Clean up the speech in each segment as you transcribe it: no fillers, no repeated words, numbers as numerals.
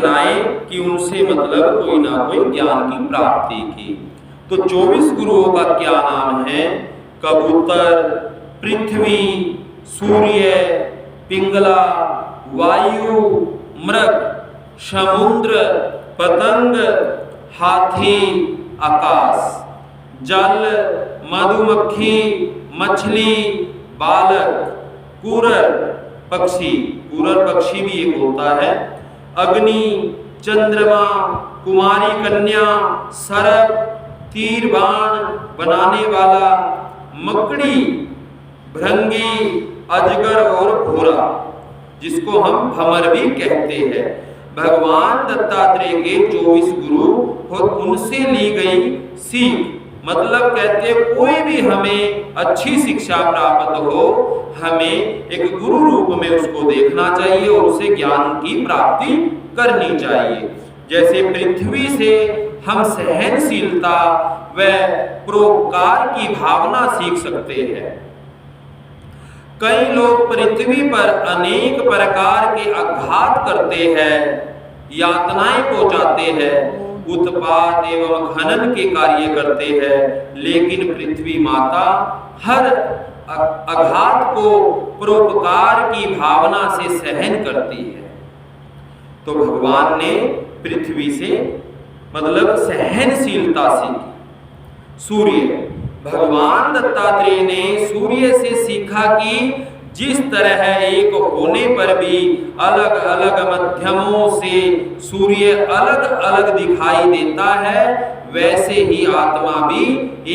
बनाए कि उनसे मतलब कोई ना कोई ज्ञान की प्राप्ति की। तो 24 गुरुओं का क्या नाम है? कबूतर, पृथ्वी, सूर्य, पिंगला, वायु, मृग, समुद्र, पतंग, हाथी, आकाश, जल, मधुमक्खी, मछली, बालक, कुरर पक्षी, कुरर पक्षी भी एक होता है, अग्नि, चंद्रमा, कुमारी कन्या, सर्प, तीर बाण बनाने वाला, मकड़ी, भृंगी, अजगर और घोड़ा, जिसको हम भंवर भी कहते हैं। भगवान दत्तात्रेय के 24 गुरु और उनसे ली गई सीख, मतलब कहते कोई भी हमें अच्छी शिक्षा प्राप्त हो, हमें एक गुरु रूप में उसको देखना चाहिए और उसे ज्ञान की प्राप्ति करनी चाहिए। जैसे पृथ्वी से हम सहनशीलता व परोपकार की भावना सीख सकते हैं। कई लोग पृथ्वी पर अनेक प्रकार के आघात करते हैं, यातनाएं पहुंचाते हैं, उत्पात एवं खनन के कार्य करते हैं, लेकिन पृथ्वी माता हर आघात को परोपकार की भावना से सहन करती है। तो भगवान ने पृथ्वी से मतलब सहनशीलता सीखी। सूर्य, भगवान दत्तात्रेय ने सूर्य से सीखा कि जिस तरह एक होने पर भी अलग अलग माध्यमों से सूर्य अलग अलग दिखाई देता है, वैसे ही आत्मा भी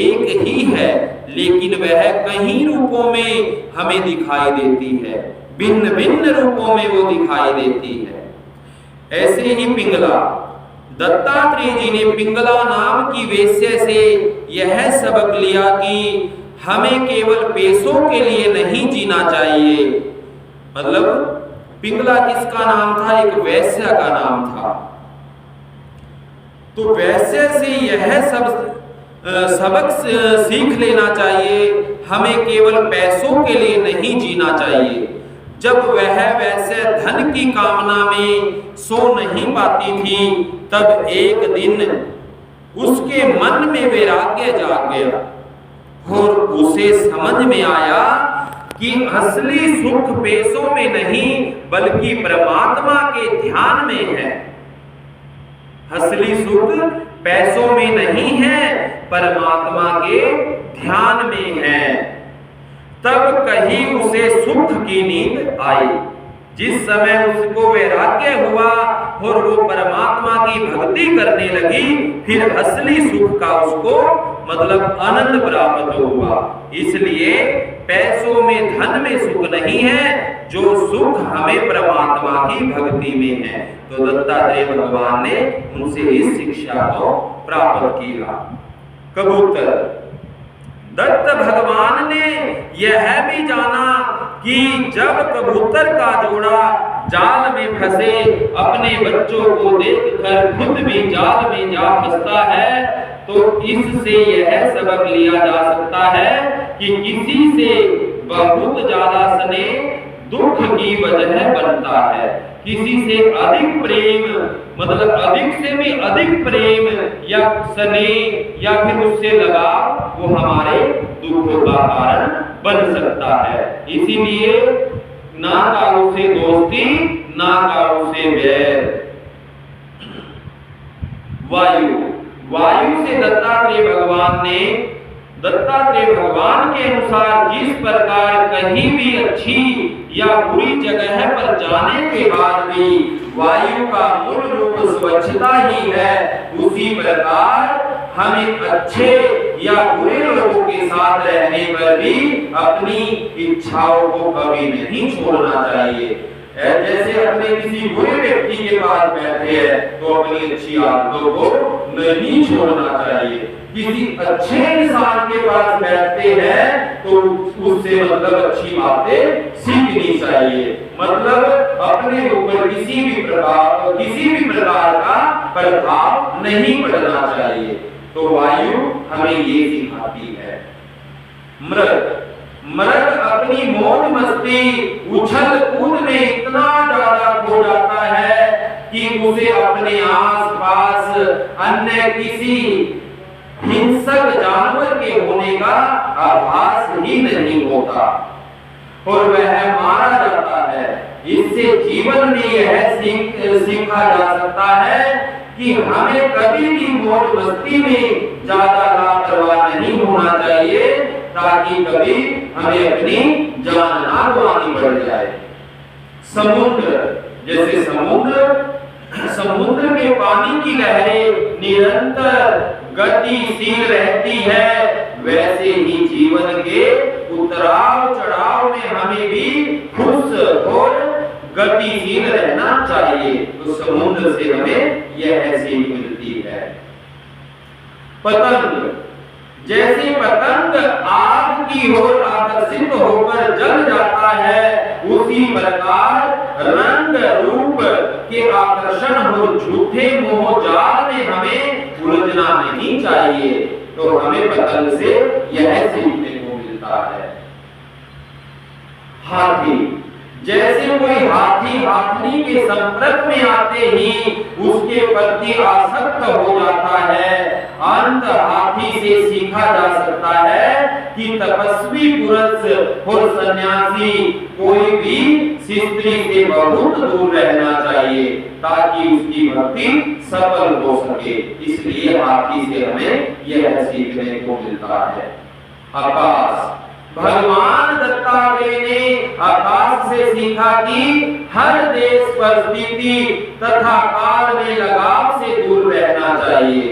एक ही है, लेकिन वह कई रूपों में हमें दिखाई देती है, भिन्न भिन्न रूपों में वो दिखाई देती है। ऐसे ही पिंगला, दत्तात्रेय जी ने पिंगला नाम की वेश्या से यह सबक लिया कि हमें केवल पैसों के लिए नहीं जीना चाहिए। मतलब पिंगला किसका नाम था? एक वेश्या का नाम था। तो वेश्या से यह सबक सीख लेना चाहिए, हमें केवल पैसों के लिए नहीं जीना चाहिए। जब वह वैसे धन की कामना में सो नहीं पाती थी, तब एक दिन उसके मन में वैराग्य जाग गया और उसे समझ में आया कि असली सुख पैसों में नहीं बल्कि परमात्मा के ध्यान में है। असली सुख पैसों में नहीं है, परमात्मा के ध्यान में है। तब कहीं उसे सुख की नींद आई। जिस समय उसको वैराग्य हुआ और वो परमात्मा की भक्ति करने लगी, फिर असली सुख का उसको मतलब आनंद प्राप्त हुआ। इसलिए पैसों में, धन में सुख नहीं है, जो सुख हमें परमात्मा की भक्ति में है। तो दत्तात्रेय भगवान ने उनसे इस शिक्षा को प्राप्त किया। कबूतर, दत्त भगवान ने यह भी जाना कि जब कबूतर का जोड़ा जाल में फंसे, अपने बच्चों को देखकर खुद भी जाल में जा फंसता है, तो इससे यह सबक लिया जा सकता है कि किसी से बहुत ज्यादा स्नेह दुख की वजह बनता है। किसी से अधिक प्रेम, मतलब अधिक से भी अधिक प्रेम या स्नेह या फिर उससे लगाव, वो हमारे दुखों का कारण बन सकता है। इसीलिए ना करो से दोस्ती, ना करो से वैर। वायु, वायु से दत्तात्रेय भगवान के अनुसार जिस प्रकार कहीं भी अच्छी या बुरी जगह पर जाने के बाद भी वायु का मूल रूप स्वच्छता ही है, उसी प्रकार हमें अच्छे या बुरे लोगों के साथ रहने पर भी अपनी इच्छाओं को कभी नहीं छोड़ना चाहिए। जैसे अपने किसी बुरे व्यक्ति के पास बैठे हैं तो अपनी अच्छी आदतों को नहीं छोड़ना चाहिए। किसी अच्छे इंसान के पास बैठते हैं तो उससे मतलब अच्छी बातें सीखनी चाहिए। मतलब अपने ऊपर किसी भी प्रकार का प्रभाव नहीं पड़ना चाहिए। तो वायु हमें ये सिखाती है। मृग अपनी मौज मस्ती, उछल कूद में इतना ज्यादा खो जाता है कि उसे अपने आसपास अन्य किसी हिंसक जानवर के होने का आभास ही नहीं होता और वह मारा जाता है। इससे जीवन में यह सीखा जा सकता है कि हमें कभी भी मौज मस्ती में ज्यादा लापरवाह नहीं होना चाहिए, ताकि कभी हमें अपनी जान ना गंवानी पड़ जाए। समुद्र, जैसे समुद्र के पानी की लहरें निरंतर गतिशील रहती है, वैसे ही जीवन के उतराव चढ़ाव में हमें भी खुश और गतिशील रहना चाहिए। तो समुद्र से हमें यह सीख मिलती है। पतंग, जैसे पतंग आग की ओर आकर्षित होकर जल जाता है, उसी प्रकार रंग रूप के आकर्षण और झूठे मोह जाल में हमें उलझना नहीं चाहिए। तो हमें पतंग से यह सीखने को मिलता है। हाथी, जैसे कोई हाथी हाथनी के संपर्क में आते ही उसके प्रति आसक्त हो जाता है, अंत हाथी से सीखा जा सकता है कि तपस्वी पुरुष और सन्यासी कोई भी स्त्री से बहुत दूर रहना चाहिए, ताकि उसकी भक्ति सफल हो सके। इसलिए हाथी से हमें यह सीखने को मिलता है। आकाश, भगवान दत्तात्रेय ने आकाश से सीखा कि हर देश परिस्थिति तथा काल में लगाव से दूर रहना चाहिए।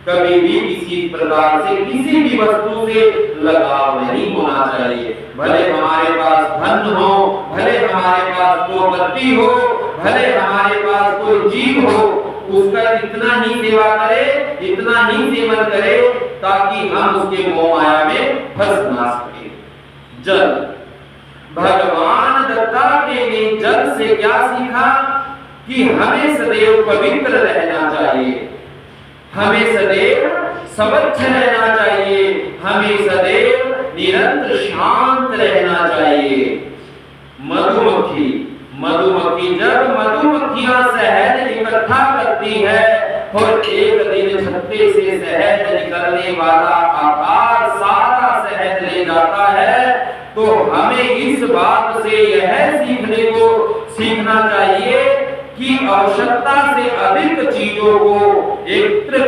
कभी भी किसी प्रकार से किसी भी वस्तु से लगाव नहीं होना चाहिए। भले हमारे पास धन हो, भले हमारे पास प्रॉपर्टी हो, भले हमारे पास कोई जीव हो, उसका इतना ही सेवा करे, इतना ही सेवन करे, ताकि हम उसके मोह माया में फंस ना सके। जल, भगवान दत्तात्रेय ने जल से क्या सीखा कि हमें सदैव पवित्र रहना चाहिए, हमें सदैव स्वच्छ रहना चाहिए, हमें सदैव निरंतर शांत रहना चाहिए। मधुमक्खी, जब मधुमक्खियां शहद इकट्ठा करती है और एक दिन छत्ते से शहद निकलने वाला आकार सारा शहद ले जाता है, तो हमें इस बात से यह सीखना चाहिए कि आवश्यकता से अधिक चीजों को एकत्रित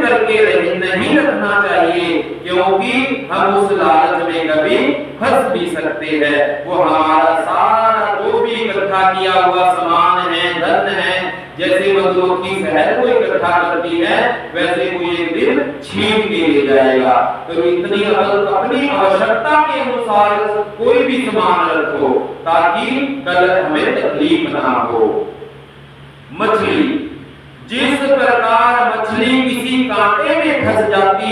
करके नहीं रखना चाहिए, क्योंकि हम उस लालच में कभी फंस भी सकते हैं। वो हमारा सारा जो भी इकट्ठा किया हुआ सामान है, धन है, जैसे मधुमक्खी शहद को इकट्ठा करती है, वैसे कोई एक दिन छीन के ले जाएगा। तो इतनी अपनी आवश्यकता के अनुसार कोई भी सामान रखो, ताकि कल हमें तकलीफ ना हो। मछली, जिस प्रकार मछली किसी कांटे में फंस जाती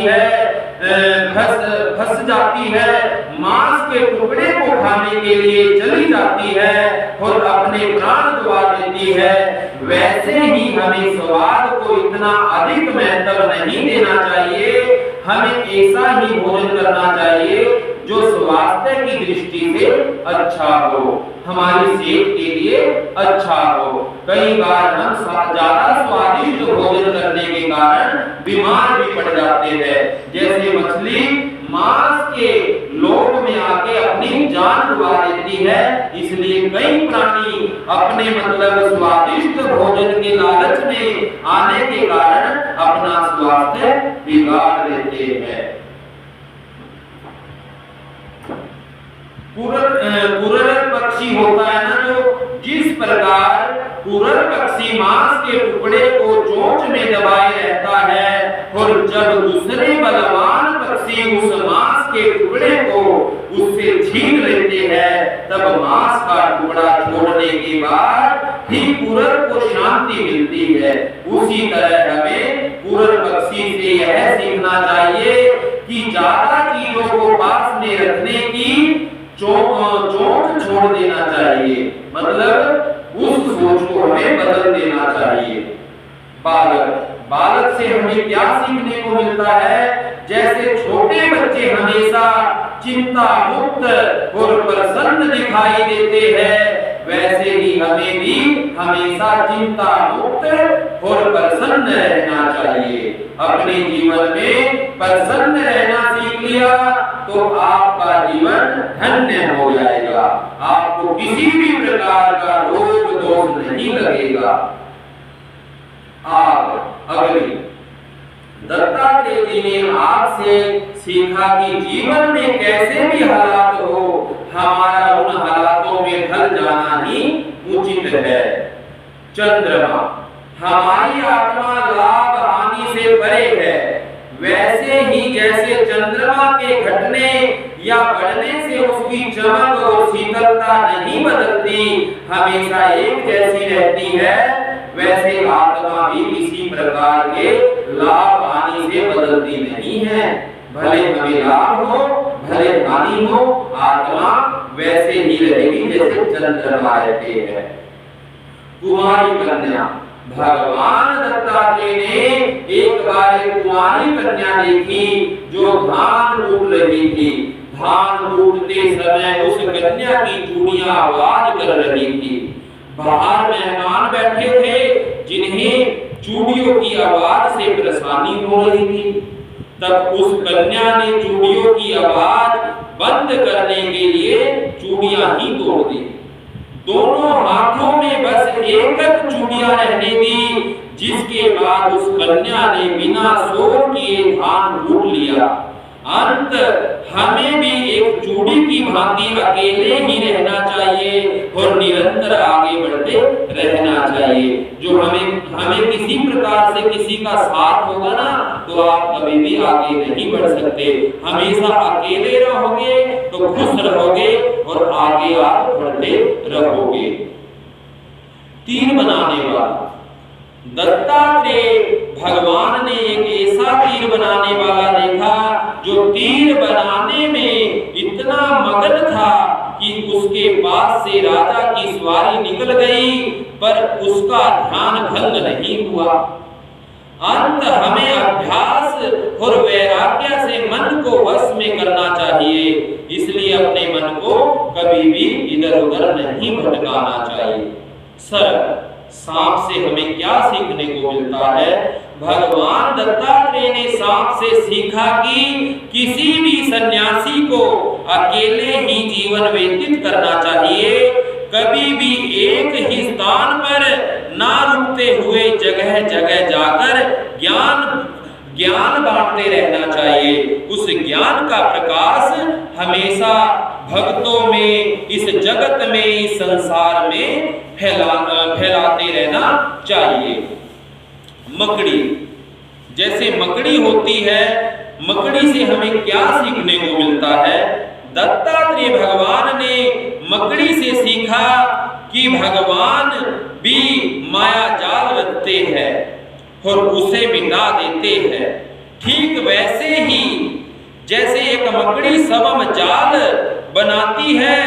है, मांस के टुकड़े को खाने के लिए चली जाती है और अपने प्राण गंवा देती है, वैसे ही हमें स्वाद को इतना अधिक महत्व नहीं देना चाहिए। हमें ऐसा ही भोजन करना चाहिए जो स्वास्थ्य की दृष्टि से अच्छा हो, हमारी सेहत के लिए अच्छा हो। कई बार हम ज्यादा स्वादिष्ट भोजन करने के कारण बीमार भी पड़ जाते हैं। जैसे मछली मांस के लोभ में आके अपनी जान गंवा देती है, इसलिए कई प्राणी अपने स्वादिष्ट भोजन के लालच में आने के कारण अपना स्वास्थ्य बिगाड़ लेते हैं। कुरर पक्षी होता है ना, जो जिस प्रकार कुरर पक्षी मांस के टुकड़े को चोंच में दबाए रहता है, और जब दूसरे बलवान पक्षी उस मांस के टुकड़े को उससे छीन लेते हैं, तब मांस का टुकड़ा छोड़ने के बाद ही कुरर को शांति मिलती है। उसी तरह हमें कुरर पक्षी से यह सीखना चाहिए कि ज्यादा चीजों को पास में रखने की चोंच छोड़ देना चाहिए, उस सोच को हमें बदल देना चाहिए। बालक से हमें क्या सीखने को मिलता है? जैसे छोटे बच्चे हमेशा चिंता मुक्त और प्रसन्न दिखाई देते हैं, वैसे ही हमें भी हमेशा चिंता मुक्त और प्रसन्न रहना चाहिए। अपने जीवन में प्रसन्न रहना सीख लिया तो आपका जीवन धन्य हो जाएगा। आपको किसी भी प्रकार का रोग दोष नहीं लगेगा। अगली दत्तात्रेय जी ने आपसे सीखा कि जीवन में कैसे भी हालात हो, हमारा उन हालातों में ढल जाना ही उचित है। चंद्रमा, हमारी आत्मा लाभ हानि से परे है, वैसे ही जैसे चंद्रमा के घटने या बढ़ने से उसकी चमक और शीतलता नहीं बदलती, हमेशा एक जैसी रहती है, वैसे आत्मा भी किसी प्रकार के लाभ हानि से बदलती नहीं है। भले हमें लाभ हो भले हानि हो, आत्मा वैसे ही रहेगी जैसे चंद्रमा रहते हैं। कुमारी कन्या, भगवान दत्तात्रेय ने एक बार एक कुमारी कन्या देखी जो धान कूट रही थी। धान कूटते समय उस कन्या की चूड़ियां आवाज कर रही थी। बाहर मेहमान बैठे थे जिन्हें चूड़ियों की आवाज से परेशानी हो रही थी। तब उस कन्या ने चूड़ियों की आवाज बंद करने के लिए चूड़ियां ही तोड़ दी। दोनों हाथों में बस एक चूड़ियां रहने दी, जिसके बाद उस कन्या ने बिना शोर किए धान कूट लिया। अंत हमें भी एक चूड़ी की भांति अकेले ही रहना चाहिए और निरंतर आगे बढ़ते रहना चाहिए। जो हमें किसी प्रकार से किसी का साथ होगा ना, तो आप कभी भी आगे नहीं बढ़ सकते। हमेशा अकेले रहोगे तो खुश रहोगे और आगे आप बढ़ते रहोगे। तीर बनाने वाला, दत्तात्रेय भगवान ने एक ऐसा तीर बनाने वाला देखा जो तीर बनाने में इतना मगन था कि उसके पास से राजा की सवारी निकल गई, पर उसका ध्यान भंग नहीं हुआ। अंत हमें अभ्यास और वैराग्य से मन को वश में करना चाहिए। इसलिए अपने मन को कभी भी इधर उधर नहीं भटकाना चाहिए। सर, सांप से हमें क्या सीखने को मिलता है? भगवान दत्तात्रेय ने सांप से सीखा कि किसी भी सन्यासी को अकेले ही जीवन व्यतीत करना चाहिए। कभी भी एक ही स्थान पर ना रुकते हुए जगह जगह जाकर ज्ञान बांटते रहना चाहिए। उस ज्ञान का प्रकाश हमेशा भक्तों में, इस जगत में, इस संसार में फैलाते रहना चाहिए। मकड़ी, जैसे मकड़ी होती है, मकड़ी से हमें क्या सीखने को मिलता है? दत्तात्रेय भगवान ने मकड़ी से सीखा कि भगवान भी माया जाल रचते हैं और उसे मिटा देते हैं। ठीक वैसे ही जैसे एक मकड़ी सबम जाल बनाती है,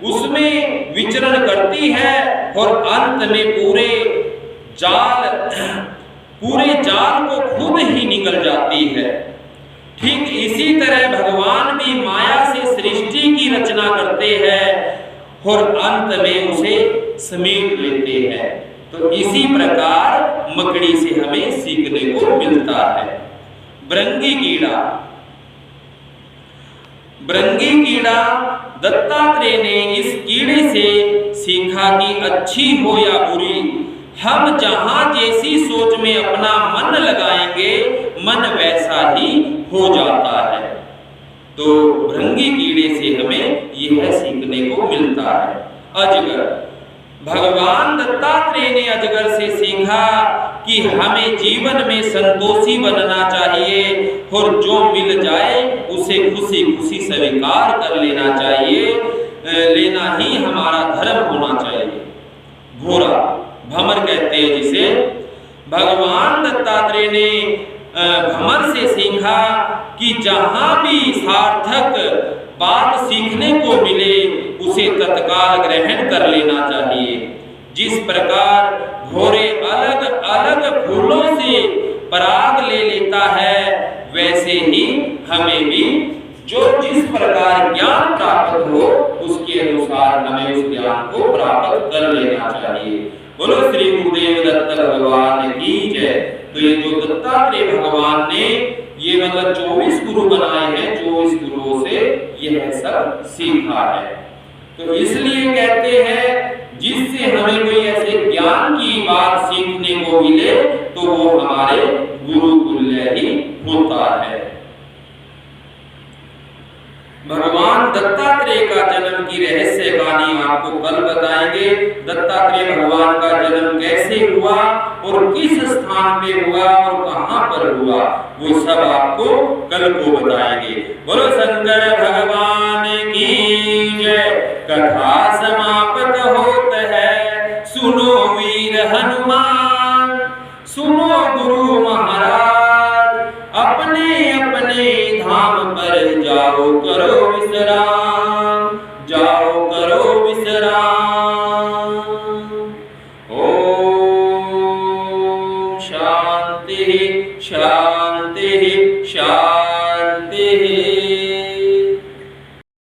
उसमें विचरण करती है और अंत में पूरे जाल को खुद ही निकल जाती है। ठीक इसी तरह भगवान भी माया से सृष्टि की रचना करते हैं और अंत में उसे समेट लेते हैं। तो इसी प्रकार मकड़ी से हमें सीखने को मिलता है। भृंगी कीड़ा, भृंगी कीड़ा, दत्तात्रेय ने इस कीड़े से सीखा कि अच्छी हो या बुरी, हम जहां जैसी सोच में अपना मन लगाएंगे, मन वैसा ही हो जाता है। तो भृंगी कीड़े से हमें यह सीखने को मिलता है। अजगर, भगवान दत्तात्रेय ने अजगर से सीखा कि हमें जीवन में संतोषी बनना चाहिए और जो मिल जाए उसे खुशी खुशी स्वीकार कर लेना चाहिए, लेना ही हमारा धर्म होना चाहिए। घोड़ा, भमर कहते हैं जिसे, भगवान दत्तात्रेय ने भमर से सीखा कि जहां भी सार्थक बात सीखने को मिले उसे तत्काल ग्रहण कर लेना चाहिए। जिस प्रकार घोड़े अलग अलग फूलों से पराग ले लेता है, वैसे ही हमें भी जो जिस प्रकार ज्ञान प्राप्त हो उसके अनुसार हमें उस ज्ञान को प्राप्त कर लेना चाहिए। बोलो श्री गुरुदेव दत्त भगवान की जय। तो ये जो दत्तात्रेय भगवान ने ये मतलब 24 गुरु बनाए हैं, 24 गुरुओं से यह सब सीखा है। तो इसलिए कहते हैं जिससे हमें कोई ऐसे ज्ञान की बात सीखने को मिले तो वो हमारे गुरु तुल्य ही होता है। भगवान दत्तात्रेय का जन्म की रहस्य कहानी आपको कल बताएंगे। दत्तात्रेय भगवान का जन्म कैसे हुआ और किस स्थान पे हुआ और कहां पर हुआ, वो सब आपको कल को बताएंगे। बोलो शंकर भगवान की जय। कथा समाप्त होत है, सुनो वीर हनुमान, सुनो गुरु महाराज, अपने अपने धाम पर जाओ करो विश्राम, जाओ करो विश्राम। ओम शांति शांति शांति।